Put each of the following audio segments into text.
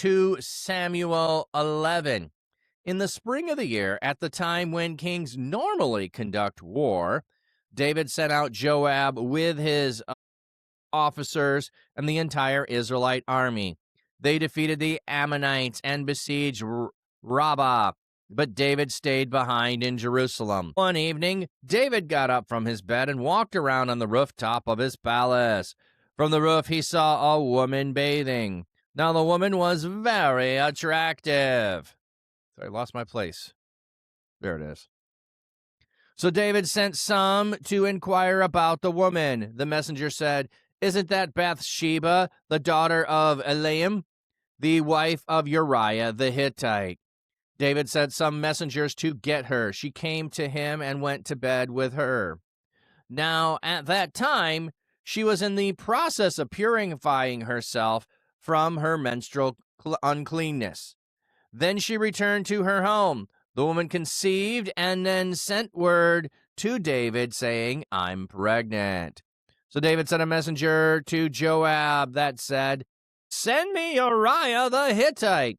2 Samuel 11. In the spring of the year, at the time when kings normally conduct war, David sent out Joab with his officers and the entire Israelite army. They defeated the Ammonites and besieged Rabbah, but David stayed behind in Jerusalem. One evening, David got up from his bed and walked around on the rooftop of his palace. From the roof, he saw a woman bathing. Now, the woman was very attractive. I lost my place. There it is. So David sent some to inquire about the woman. The messenger said, "Isn't that Bathsheba, the daughter of Eliam, the wife of Uriah the Hittite?" David sent some messengers to get her. She came to him and went to bed with her. Now, at that time, she was in the process of purifying herself from her menstrual uncleanness. Then she returned to her home. The woman conceived and then sent word to David saying, "I'm pregnant." So David sent a messenger to Joab that said, "Send me Uriah the Hittite."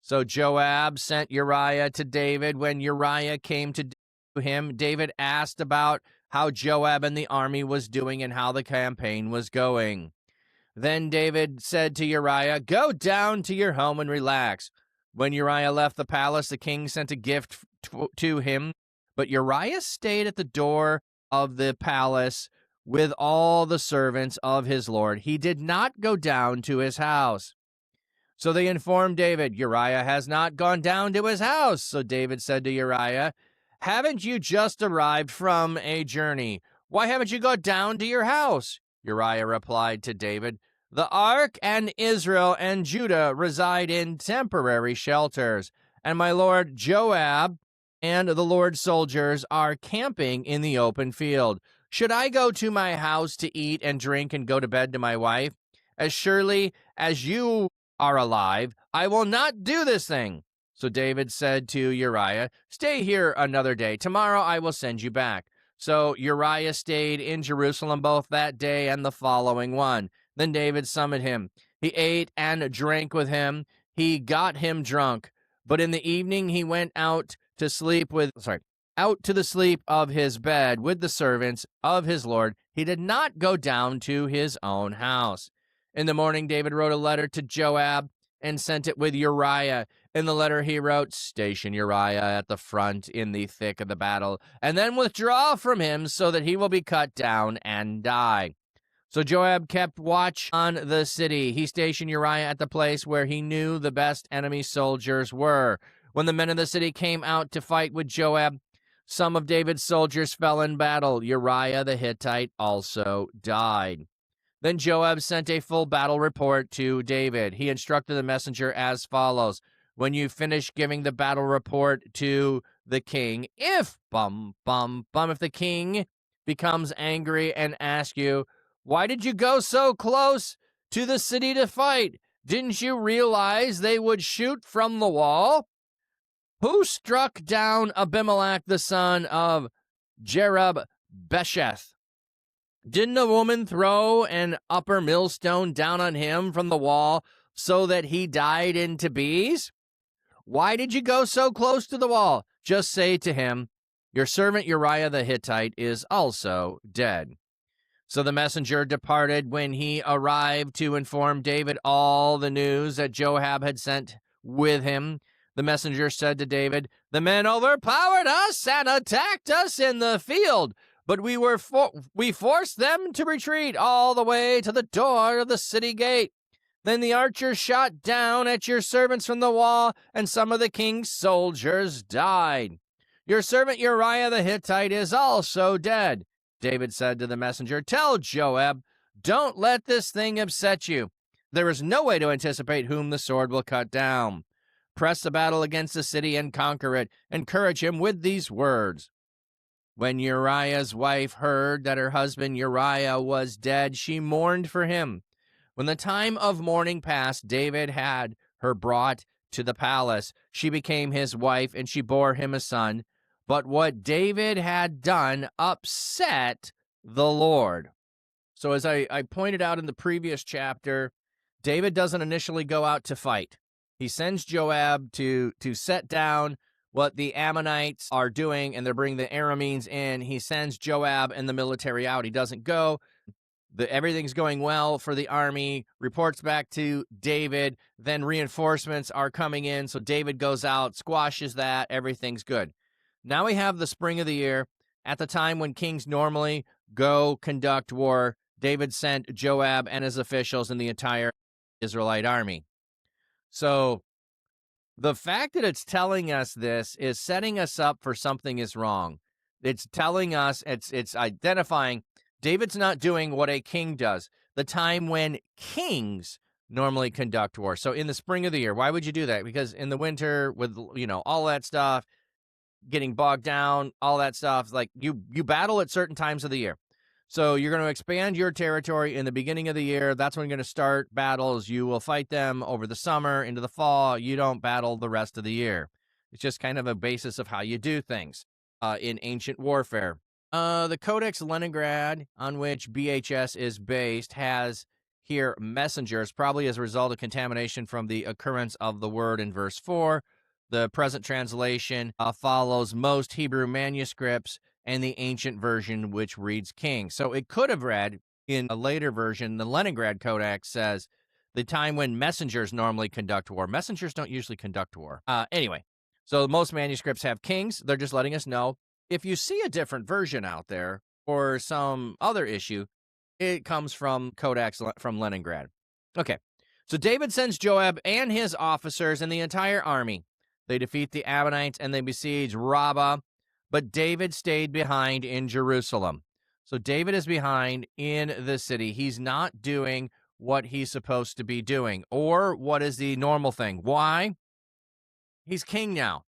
So Joab sent Uriah to David. When Uriah came to him, David asked about how Joab and the army was doing and how the campaign was going. Then David said to Uriah, "Go down to your home and relax." When Uriah left the palace, the king sent a gift to him, but Uriah stayed at the door of the palace with all the servants of his lord. He did not go down to his house. So they informed David, "Uriah has not gone down to his house." So David said to Uriah, "Haven't you just arrived from a journey? Why haven't you gone down to your house?" Uriah replied to David, "The ark and Israel and Judah reside in temporary shelters, and my lord Joab and the Lord's soldiers are camping in the open field. Should I go to my house to eat and drink and go to bed to my wife? As surely as you are alive, I will not do this thing." So David said to Uriah, "Stay here another day. Tomorrow I will send you back." So Uriah stayed in Jerusalem both that day and the following one. Then David summoned him. He ate and drank with him. He got him drunk. But in the evening he went out to the sleep of his bed with the servants of his lord. He did not go down to his own house. In the morning David wrote a letter to Joab and sent it with Uriah. In the letter he wrote, "Station Uriah at the front in the thick of the battle, and then withdraw from him so that he will be cut down and die." So Joab kept watch on the city. He stationed Uriah at the place where he knew the best enemy soldiers were. When the men of the city came out to fight with Joab, some of David's soldiers fell in battle. Uriah the Hittite also died. Then Joab sent a full battle report to David. He instructed the messenger as follows: "When you finish giving the battle report to the king, if the king becomes angry and asks you, 'Why did you go so close to the city to fight? Didn't you realize they would shoot from the wall? Who struck down Abimelech, the son of Jerub-Besheth? Didn't a woman throw an upper millstone down on him from the wall so that he died in Tebez? Why did you go so close to the wall? Just say to him, your servant Uriah the Hittite is also dead.'" So the messenger departed. When he arrived to inform David all the news that Joab had sent with him, the messenger said to David, "The men overpowered us and attacked us in the field, but we forced them to retreat all the way to the door of the city gate. Then the archers shot down at your servants from the wall, and some of the king's soldiers died. Your servant Uriah the Hittite is also dead." David said to the messenger, "Tell Joab, don't let this thing upset you. There is no way to anticipate whom the sword will cut down. Press the battle against the city and conquer it. Encourage him with these words." When Uriah's wife heard that her husband Uriah was dead, she mourned for him. When the time of mourning passed, David had her brought to the palace. She became his wife, and she bore him a son. But what David had done upset the Lord. So as I pointed out in the previous chapter, David doesn't initially go out to fight. He sends Joab to set down what the Ammonites are doing, and they're bringing the Arameans in. He sends Joab and the military out. He doesn't go. Everything's going well for the army, reports back to David, then reinforcements are coming in, so David goes out, squashes that, everything's good. Now we have the spring of the year. At the time when kings normally go conduct war, David sent Joab and his officials and the entire Israelite army. So the fact that it's telling us this is setting us up for something is wrong. It's telling us, it's identifying David's not doing what a king does, the time when kings normally conduct war. So in the spring of the year, why would you do that? Because in the winter with, all that stuff, getting bogged down, all that stuff, like you battle at certain times of the year. So you're going to expand your territory in the beginning of the year. That's when you're going to start battles. You will fight them over the summer, into the fall. You don't battle the rest of the year. It's just kind of a basis of how you do things in ancient warfare. The Codex Leningrad, on which BHS is based, has here messengers, probably as a result of contamination from the occurrence of the word in verse 4. The present translation follows most Hebrew manuscripts and the ancient version, which reads king. So it could have read in a later version, the Leningrad Codex says, the time when messengers normally conduct war. Messengers don't usually conduct war. Anyway, so most manuscripts have kings. They're just letting us know. If you see a different version out there or some other issue, it comes from Codex from Leningrad. Okay, so David sends Joab and his officers and the entire army. They defeat the Ammonites and they besiege Rabbah, but David stayed behind in Jerusalem. So David is behind in the city. He's not doing what he's supposed to be doing, or what is the normal thing. Why? He's king now.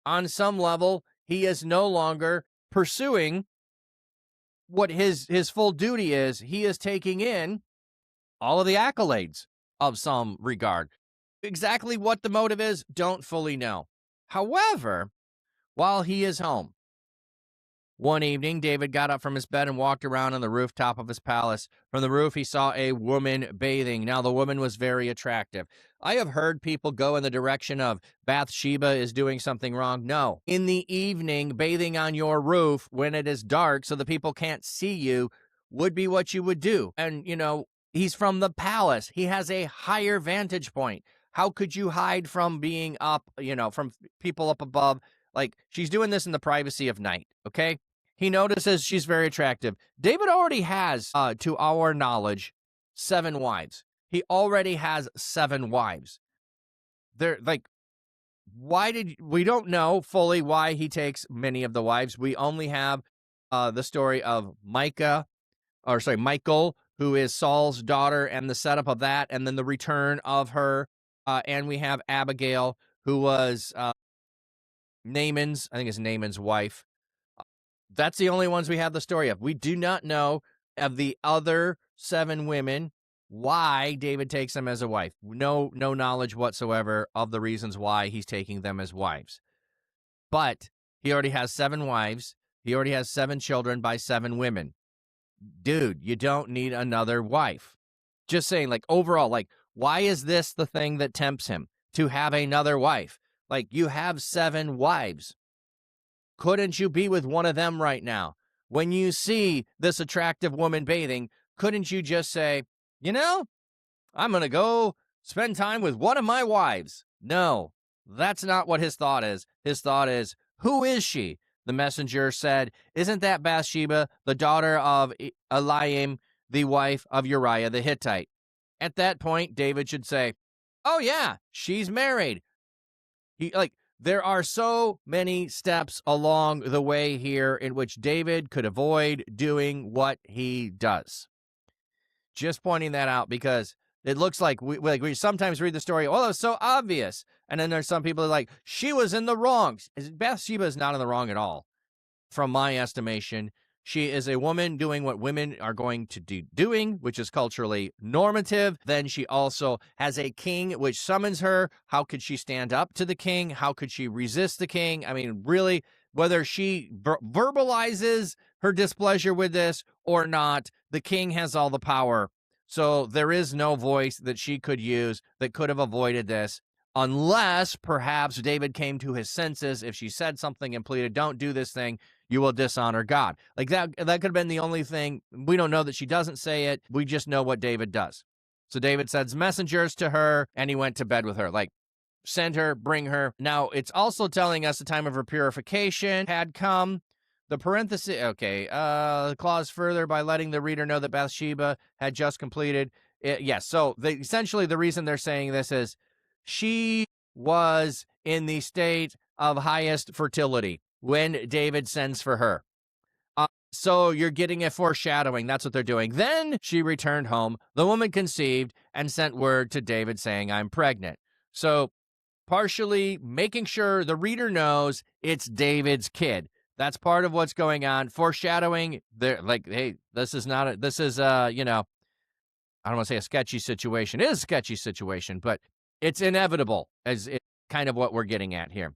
On some level, he is no longer pursuing what his full duty is. He is taking in all of the accolades of some regard. Exactly what the motive is, don't fully know. However, while he is home, one evening, David got up from his bed and walked around on the rooftop of his palace. From the roof, he saw a woman bathing. Now, the woman was very attractive. I have heard people go in the direction of Bathsheba is doing something wrong. No. In the evening, bathing on your roof when it is dark so the people can't see you would be what you would do. And, he's from the palace. He has a higher vantage point. How could you hide from being up, from people up above? Like, she's doing this in the privacy of night, okay? He notices she's very attractive. David already has, to our knowledge, 7 wives. He already has 7 wives. They're like, we don't know fully why he takes many of the wives. We only have the story of Michael, who is Saul's daughter, and the setup of that, and then the return of her. And we have Abigail, who was Naaman's wife. That's the only ones we have the story of. We do not know of the other 7 women, why David takes them as a wife. No knowledge whatsoever of the reasons why he's taking them as wives. But he already has 7 wives. He already has 7 children by 7 women. Dude, you don't need another wife. Just saying, overall, why is this the thing that tempts him to have another wife? You have 7 wives. Couldn't you be with one of them right now? When you see this attractive woman bathing, couldn't you just say, I'm going to go spend time with one of my wives? No, that's not what his thought is. His thought is, who is she? The messenger said, isn't that Bathsheba, the daughter of Eliam, the wife of Uriah the Hittite? At that point, David should say, oh yeah, she's married. There are so many steps along the way here in which David could avoid doing what he does. Just pointing that out because it looks like we sometimes read the story, oh, that was so obvious. And then there's some people that are like, she was in the wrong. Bathsheba is not in the wrong at all. From my estimation, she is a woman doing what women are going to be doing, which is culturally normative. Then she also has a king which summons her. How could she stand up to the king? How could she resist the king? I mean, really, whether she verbalizes her displeasure with this or not, the king has all the power. So there is no voice that she could use that could have avoided this unless perhaps David came to his senses. If she said something and pleaded, don't do this thing, you will dishonor God. Like that could have been the only thing. We don't know that she doesn't say it. We just know what David does. So David sends messengers to her, and he went to bed with her. Like, send her, bring her. Now, it's also telling us the time of her purification had come. The parenthesis, the clause further by letting the reader know that Bathsheba had just completed. Yes, so essentially the reason they're saying this is she was in the state of highest fertility when David sends for her. So you're getting a foreshadowing. That's what they're doing. Then she returned home. The woman conceived and sent word to David saying, I'm pregnant. So partially making sure the reader knows it's David's kid. That's part of what's going on. Foreshadowing, they're like, hey, this is, I don't want to say a sketchy situation. It is a sketchy situation, but it's inevitable, as it's kind of what we're getting at here.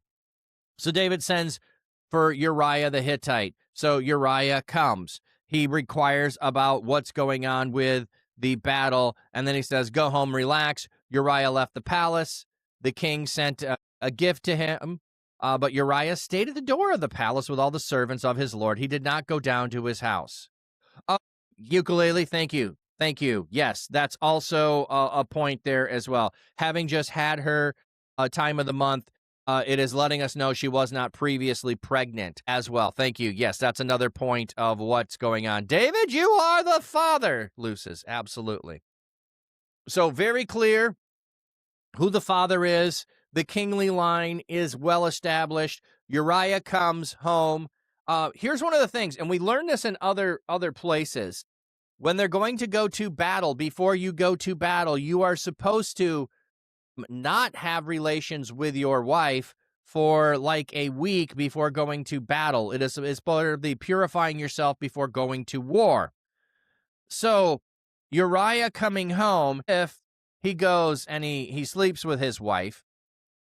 So David sends for Uriah the Hittite. So Uriah comes. He requires about what's going on with the battle, and then he says, go home, relax. Uriah left the palace. The king sent a gift to him, but Uriah stayed at the door of the palace with all the servants of his lord. He did not go down to his house. Ukulele, thank you. Thank you. Yes, that's also a point there as well. Having just had her time of the month, it is letting us know she was not previously pregnant as well. Thank you. Yes, that's another point of what's going on. David, you are the father, Lucis. Absolutely. So very clear who the father is. The kingly line is well established. Uriah comes home. Here's one of the things, and we learn this in other places. When they're going to go to battle, before you go to battle, you are supposed to not have relations with your wife for like a week before going to battle. It's part of the purifying yourself before going to war. So Uriah coming home, if he goes and he sleeps with his wife,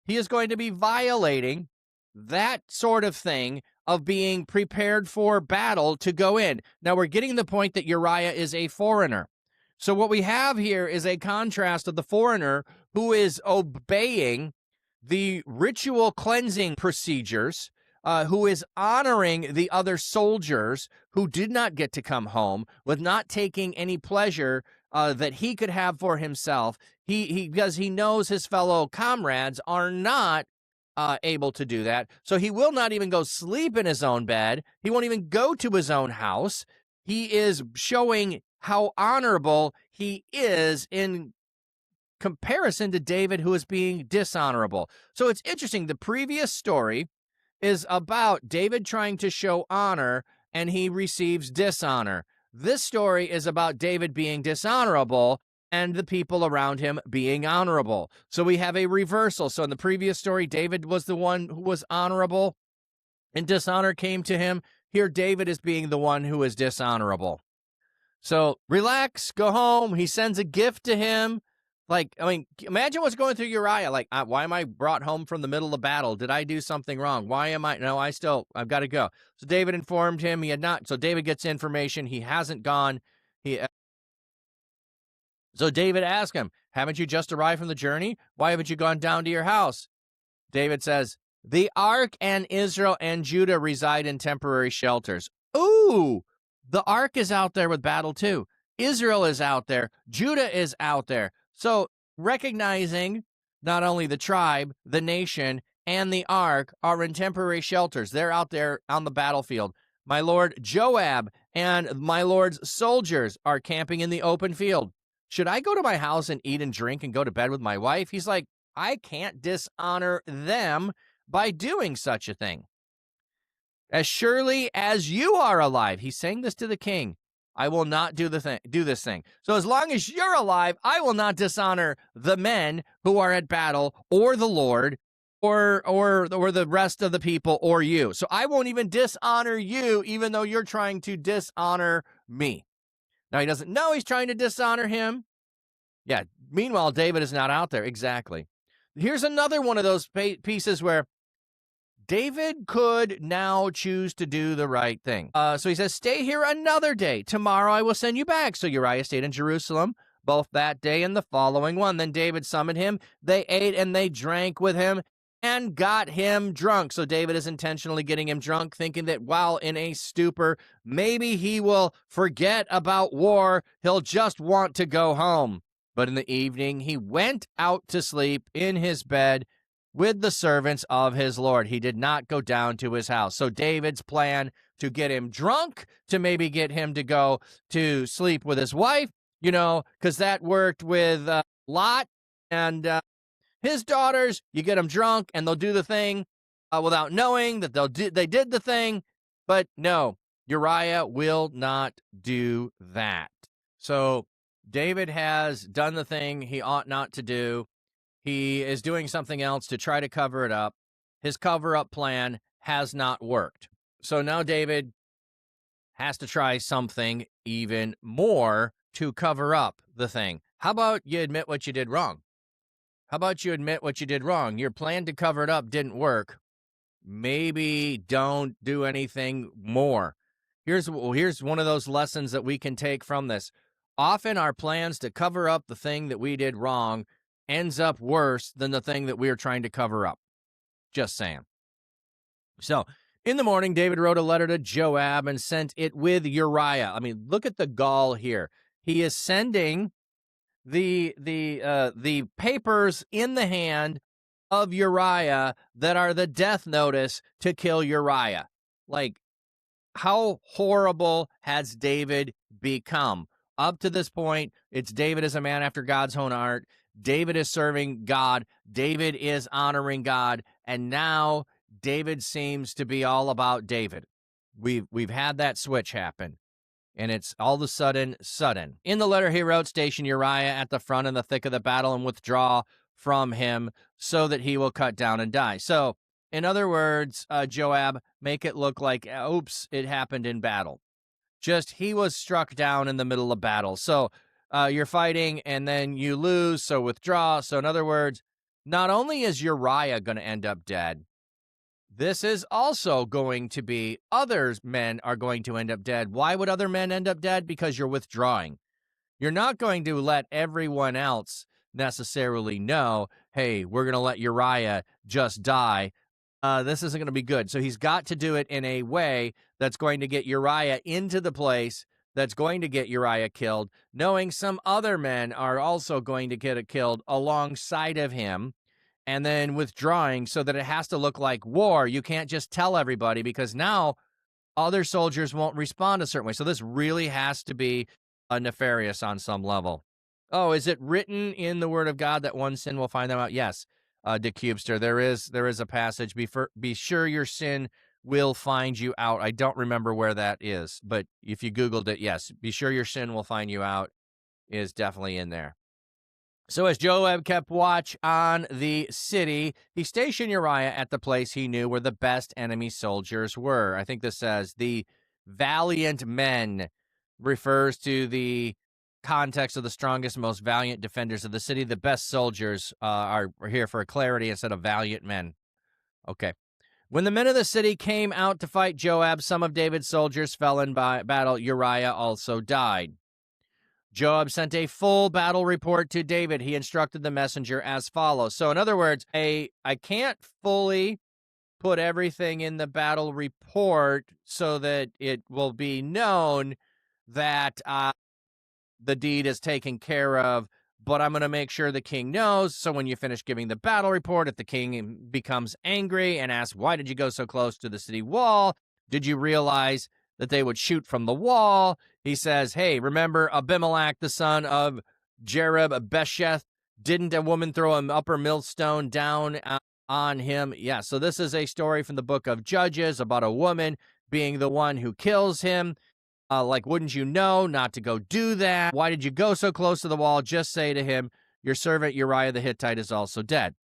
he is going to be violating that sort of thing of being prepared for battle to go in. Now, we're getting the point that Uriah is a foreigner. So what we have here is a contrast of the foreigner who is obeying the ritual cleansing procedures, who is honoring the other soldiers who did not get to come home, with not taking any pleasure that he could have for himself. Because he knows his fellow comrades are not able to do that. So he will not even go sleep in his own bed. He won't even go to his own house. He is showing how honorable he is in comparison to David, who is being dishonorable. So it's interesting. The previous story is about David trying to show honor, and he receives dishonor. This story is about David being dishonorable and the people around him being honorable. So we have a reversal. So in the previous story, David was the one who was honorable, and dishonor came to him. Here, David is being the one who is dishonorable. So relax, go home. He sends a gift to him. Like, I mean, imagine what's going through Uriah. Like, why am I brought home from the middle of battle? Did I do something wrong? Why am I? No, I've got to go. So David informed him he had not. So David gets information. He hasn't gone. So David asked him, haven't you just arrived from the journey? Why haven't you gone down to your house? David says, the ark and Israel and Judah reside in temporary shelters. Ooh, the ark is out there with battle too. Israel is out there. Judah is out there. So recognizing not only the tribe, the nation, and the ark are in temporary shelters. They're out there on the battlefield. My lord Joab and my lord's soldiers are camping in the open field. Should I go to my house and eat and drink and go to bed with my wife? He's like, I can't dishonor them by doing such a thing. As surely as you are alive, he's saying this to the king, I will not do this thing. So as long as you're alive, I will not dishonor the men who are at battle, or the Lord, or the rest of the people, or you. So I won't even dishonor you, even though you're trying to dishonor me. Now, he doesn't know he's trying to dishonor him. Yeah, meanwhile, David is not out there. Exactly. Here's another one of those pieces where David could now choose to do the right thing. So he says, stay here another day. Tomorrow I will send you back. So Uriah stayed in Jerusalem both that day and the following one. Then David summoned him. They ate and they drank with him and got him drunk. So David is intentionally getting him drunk, thinking that while in a stupor, maybe he will forget about war. He'll just want to go home. But in the evening, he went out to sleep in his bed with the servants of his Lord. He did not go down to his house. So David's plan to get him drunk, to maybe get him to go to sleep with his wife, because that worked with Lot and his daughters. You get them drunk and they'll do the thing without knowing that they did the thing. But no, Uriah will not do that. So David has done the thing he ought not to do. He is doing something else to try to cover it up. His cover-up plan has not worked. So now David has to try something even more to cover up the thing. How about you admit what you did wrong? How about you admit what you did wrong? Your plan to cover it up didn't work. Maybe don't do anything more. Here's one of those lessons that we can take from this. Often our plans to cover up the thing that we did wrong ends up worse than the thing that we are trying to cover up. Just saying. So, in the morning, David wrote a letter to Joab and sent it with Uriah. I mean, look at the gall here. He is sending the papers in the hand of Uriah that are the death notice to kill Uriah. Like, how horrible has David become? Up to this point, it's David is a man after God's own heart. David is serving God. David is honoring God. And now David seems to be all about David. We've had that switch happen. And it's all of a sudden. In the letter he wrote, station Uriah at the front in the thick of the battle and withdraw from him so that he will cut down and die. So, in other words, Joab, make it look like, oops, it happened in battle. Just he was struck down in the middle of battle. So you're fighting and then you lose, so withdraw. So in other words, not only is Uriah going to end up dead, this is also going to be other men are going to end up dead. Why would other men end up dead? Because you're withdrawing. You're not going to let everyone else necessarily know, hey, we're going to let Uriah just die. This isn't going to be good. So he's got to do it in a way that's going to get Uriah into the place that's going to get Uriah killed, knowing some other men are also going to get killed alongside of him, and then withdrawing so that it has to look like war. You can't just tell everybody because now other soldiers won't respond a certain way. So this really has to be nefarious on some level. Oh, is it written in the Word of God that one sin will find them out? Yes. DeCubester, there is a passage. Be sure your sin will find you out. I don't remember where that is, but if you Googled it, yes, be sure your sin will find you out is definitely in there. So as Joab kept watch on the city, he stationed Uriah at the place he knew where the best enemy soldiers were. I think this says the valiant men refers to the context of the strongest, most valiant defenders of the city. The best soldiers are here for clarity instead of valiant men. Okay. When the men of the city came out to fight Joab, some of David's soldiers fell in battle. Uriah also died. Joab sent a full battle report to David. He instructed the messenger as follows. So in other words, I can't fully put everything in the battle report so that it will be known that the deed is taken care of, but I'm going to make sure the king knows. So when you finish giving the battle report, if the king becomes angry and asks, why did you go so close to the city wall? Did you realize that they would shoot from the wall? He says, hey, remember Abimelech, the son of Jerub-Besheth? Didn't a woman throw an upper millstone down on him? Yeah, so this is a story from the book of Judges about a woman being the one who kills him. Wouldn't you know not to go do that? Why did you go so close to the wall? Just say to him, your servant Uriah the Hittite is also dead.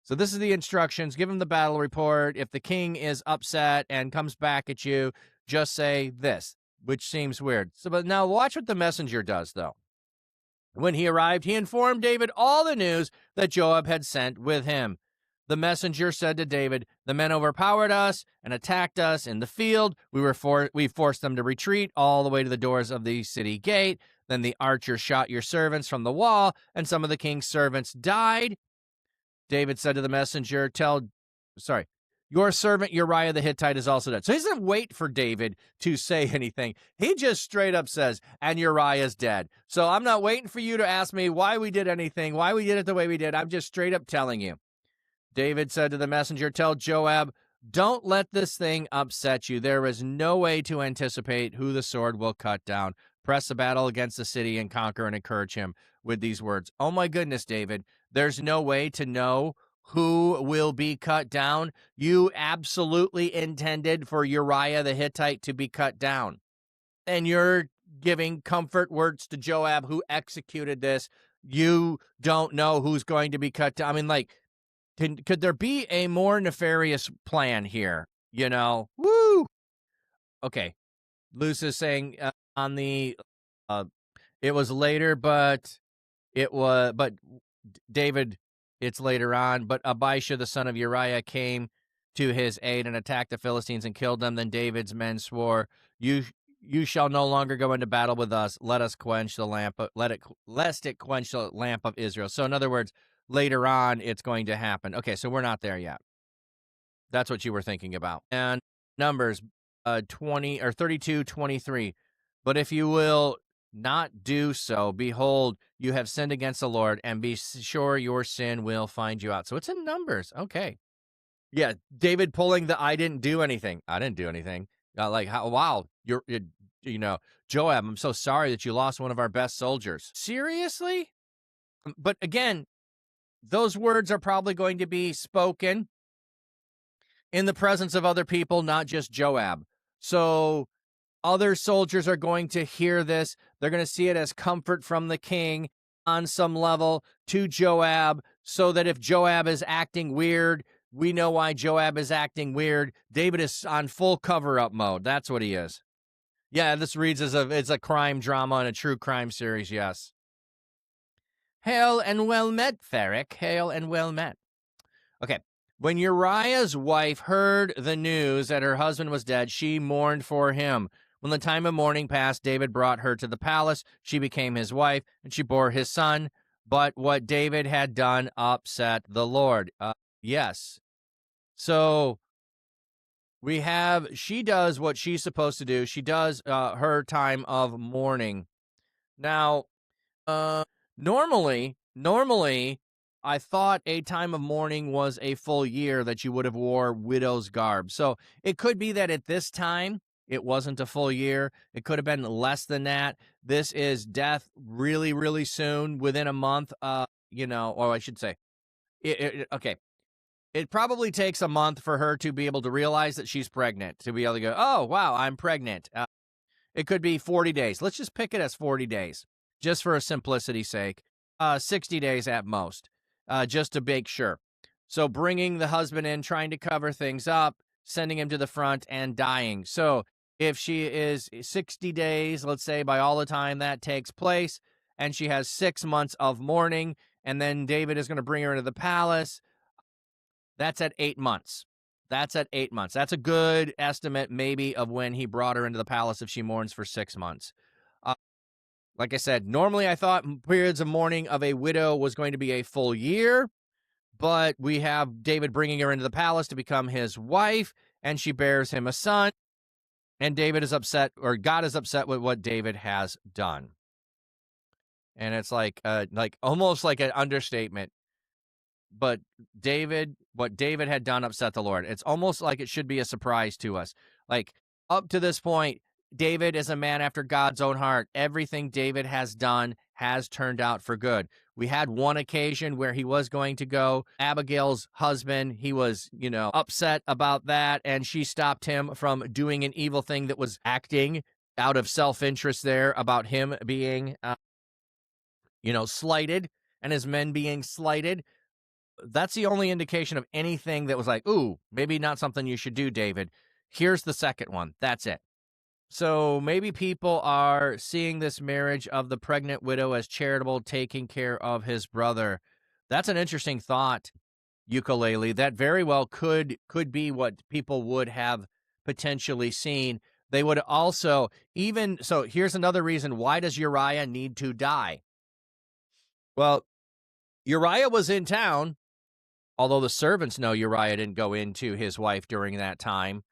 So this is the instructions. Give him the battle report. If the king is upset and comes back at you, just say this, which seems weird. So, but now watch what the messenger does, though. When he arrived, he informed David all the news that Joab had sent with him. The messenger said to David, the men overpowered us and attacked us in the field. We forced them to retreat all the way to the doors of the city gate. Then the archer shot your servants from the wall, and some of the king's servants died. David said to the messenger, your servant Uriah the Hittite is also dead. So he doesn't wait for David to say anything. He just straight up says, and Uriah's dead. So I'm not waiting for you to ask me why we did anything, why we did it the way we did. I'm just straight up telling you. David said to the messenger, tell Joab, don't let this thing upset you. There is no way to anticipate who the sword will cut down. Press the battle against the city and conquer, and encourage him with these words. Oh my goodness, David, there's no way to know who will be cut down. You absolutely intended for Uriah the Hittite to be cut down. And you're giving comfort words to Joab, who executed this. You don't know who's going to be cut down. I mean, like, could there be a more nefarious plan here? You know? Woo! Okay. Luce is saying on the, it was later, but David, it's later on, but Abishai, the son of Uriah, came to his aid and attacked the Philistines and killed them. Then David's men swore, you shall no longer go into battle with us. Let us quench the lamp, lest it quench the lamp of Israel. So in other words, later on, it's going to happen. Okay, so we're not there yet. That's what you were thinking about. And Numbers 32:23. But if you will not do so, behold, you have sinned against the Lord, and be sure your sin will find you out. So it's in Numbers. Okay. Yeah, David pulling the I didn't do anything. I didn't do anything. Wow, Joab, I'm so sorry that you lost one of our best soldiers. Seriously? But again, those words are probably going to be spoken in the presence of other people, not just Joab. So other soldiers are going to hear this. They're going to see it as comfort from the king on some level to Joab, so that if Joab is acting weird, we know why Joab is acting weird. David is on full cover-up mode. That's what he is. Yeah, this reads as it's a crime drama and a true crime series, yes. Hail and well met, Ferric. Hail and well met. Okay. When Uriah's wife heard the news that her husband was dead, she mourned for him. When the time of mourning passed, David brought her to the palace. She became his wife, and she bore his son. But what David had done upset the Lord. Yes. So she does what she's supposed to do. She does her time of mourning. Now, normally, I thought a time of mourning was a full year that you would have wore widow's garb. So it could be that at this time, it wasn't a full year. It could have been less than that. This is death really, really soon, within a month, or I should say, okay. It probably takes a month for her to be able to realize that she's pregnant, to be able to go, oh, wow, I'm pregnant. It could be 40 days. Let's just pick it as 40 days, just for simplicity's sake. 60 days at most, just to make sure. So bringing the husband in, trying to cover things up, sending him to the front, and dying. So if she is 60 days, let's say, by all the time that takes place, and she has 6 months of mourning, and then David is going to bring her into the palace, that's at 8 months. That's at 8 months. That's a good estimate, maybe, of when he brought her into the palace if she mourns for 6 months. Like I said, normally I thought periods of mourning of a widow was going to be a full year, but we have David bringing her into the palace to become his wife, and she bears him a son, and David is upset, or God is upset with what David has done. And it's like almost like an understatement. But what David had done upset the Lord. It's almost like it should be a surprise to us. Like, up to this point, David is a man after God's own heart. Everything David has done has turned out for good. We had one occasion where he was going to go. Abigail's husband, he was, upset about that, and she stopped him from doing an evil thing that was acting out of self-interest there about him being, slighted, and his men being slighted. That's the only indication of anything that was like, ooh, maybe not something you should do, David. Here's the second one. That's it. So maybe people are seeing this marriage of the pregnant widow as charitable, taking care of his brother. That's an interesting thought, Ukulele. That very well could be what people would have potentially seen. They would also so here's another reason, why does Uriah need to die? Well, Uriah was in town, although the servants know Uriah didn't go into his wife during that time.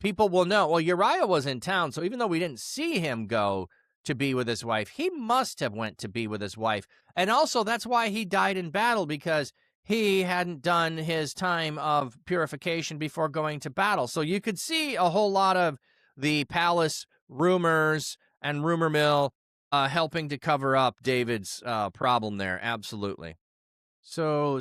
People will know, well, Uriah was in town, so even though we didn't see him go to be with his wife, he must have went to be with his wife. And also, that's why he died in battle, because he hadn't done his time of purification before going to battle. So you could see a whole lot of the palace rumors and rumor mill helping to cover up David's problem there. Absolutely. So